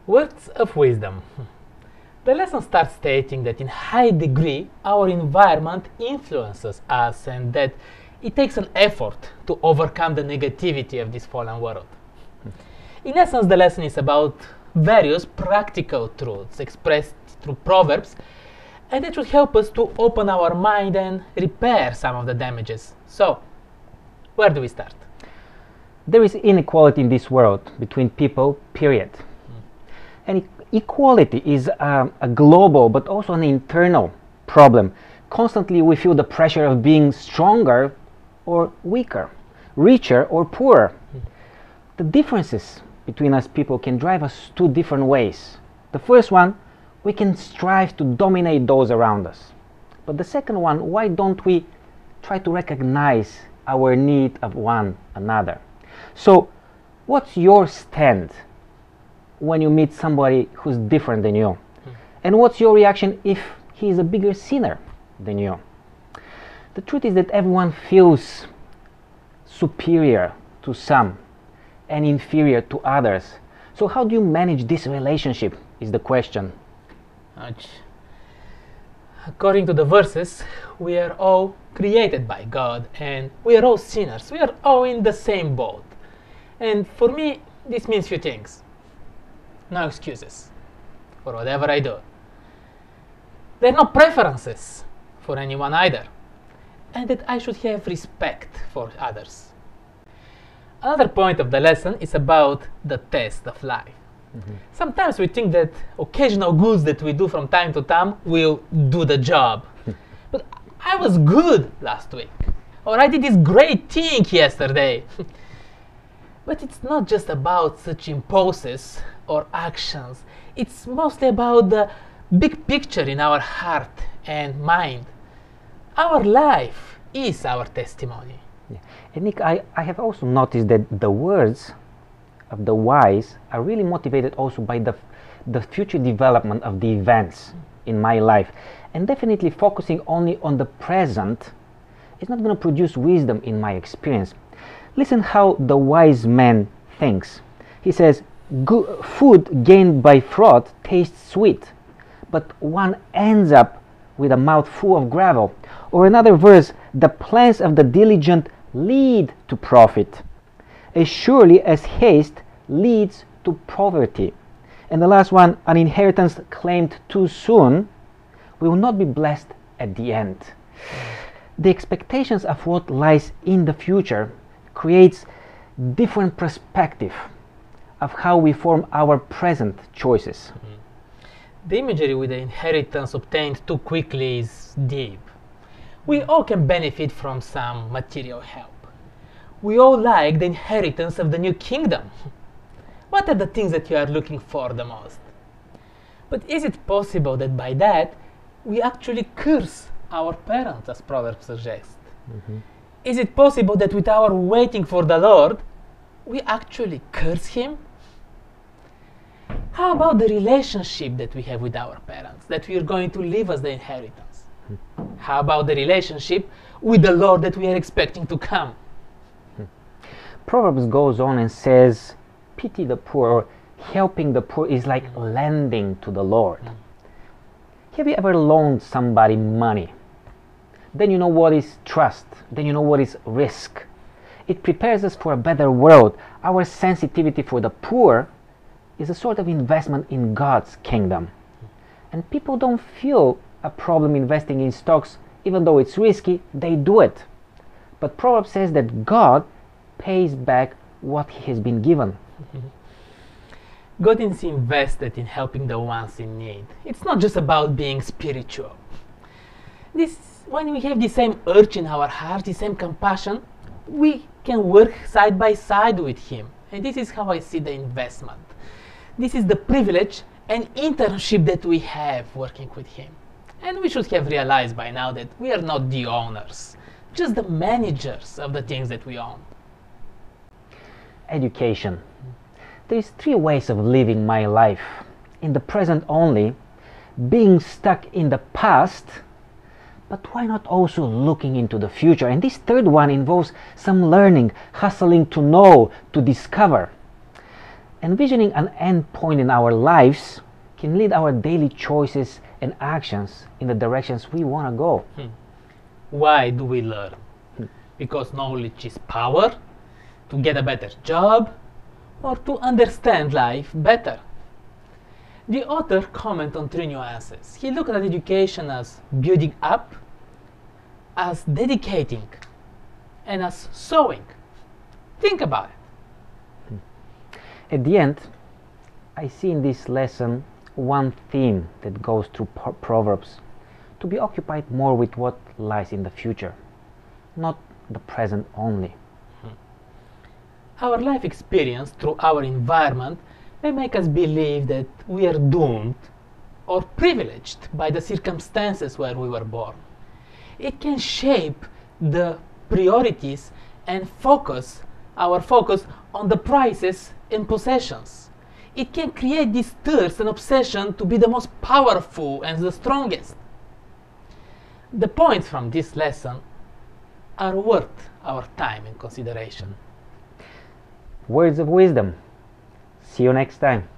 Words of wisdom. The lesson starts stating that in high degree our environment influences us and that it takes an effort to overcome the negativity of this fallen world. In essence, the lesson is about various practical truths expressed through Proverbs, and it should help us to open our mind and repair some of the damages. So, where do we start? There is inequality in this world between people, period. And equality is a global but also an internal problem. Constantly we feel the pressure of being stronger or weaker, richer or poorer. The differences between us people can drive us two different ways. The first one, we can strive to dominate those around us. But the second one, why don't we try to recognize our need of one another? So, what's your stand when you meet somebody who's different than you? And what's your reaction if he is a bigger sinner than you? The truth is that everyone feels superior to some and inferior to others. So how do you manage this relationship is the question. According to the verses, we are all created by God and we are all sinners. We are all in the same boat. And for me, this means few things. No excuses for whatever I do. There are no preferences for anyone either. And that I should have respect for others. Another point of the lesson is about the test of life. Sometimes we think that occasional goods that we do from time to time will do the job. But I was good last week. Or I did this great thing yesterday. But it's not just about such impulses or actions. It's mostly about the big picture in our heart and mind. Our life is our testimony. Yeah. And Nick, I have also noticed that the words of the wise are really motivated also by the future development of the events in my life. And definitely focusing only on the present is not going to produce wisdom in my experience. Listen how the wise man thinks. He says, food gained by fraud tastes sweet, but one ends up with a mouth full of gravel. Or another verse, the plans of the diligent lead to profit, as surely as haste leads to poverty. And the last one, an inheritance claimed too soon will not be blessed at the end. The expectations of what lies in the future creates different perspective of how we form our present choices. The imagery with the inheritance obtained too quickly is deep. We all can benefit from some material help. We all like the inheritance of the new kingdom. What are the things that you are looking for the most? But is it possible that by that we actually curse our parents, as Proverbs suggests? Is it possible that with our waiting for the Lord, we actually curse Him? How about the relationship that we have with our parents, that we are going to leave as the inheritance? How about the relationship with the Lord that we are expecting to come? Proverbs goes on and says, pity the poor, or helping the poor is like lending to the Lord. Have you ever loaned somebody money? Then you know what is trust. Then you know what is risk. It prepares us for a better world. Our sensitivity for the poor is a sort of investment in God's kingdom. And people don't feel a problem investing in stocks, even though it's risky, they do it. But Proverbs says that God pays back what He has been given. God is invested in helping the ones in need. It's not just about being spiritual. When we have the same urge in our heart, the same compassion, we can work side by side with Him. And this is how I see the investment. This is the privilege and internship that we have working with Him. And we should have realized by now that we are not the owners, just the managers of the things that we own. Education. There is three ways of living my life. In the present only, being stuck in the past, but why not also looking into the future? And this third one involves some learning, hustling to know, to discover. Envisioning an end point in our lives can lead our daily choices and actions in the directions we want to go. Why do we learn? Because knowledge is power, to get a better job, or to understand life better. The author comments on three nuances. He looked at education as building up, as dedicating, and as sowing. Think about it. At the end, I see in this lesson one theme that goes through Proverbs: to be occupied more with what lies in the future, not the present only. Our life experience through our environment may make us believe that we are doomed or privileged by the circumstances where we were born. It can shape the priorities and our focus on the prizes and possessions. It can create this thirst and obsession to be the most powerful and the strongest. The points from this lesson are worth our time and consideration. Words of wisdom. See you next time.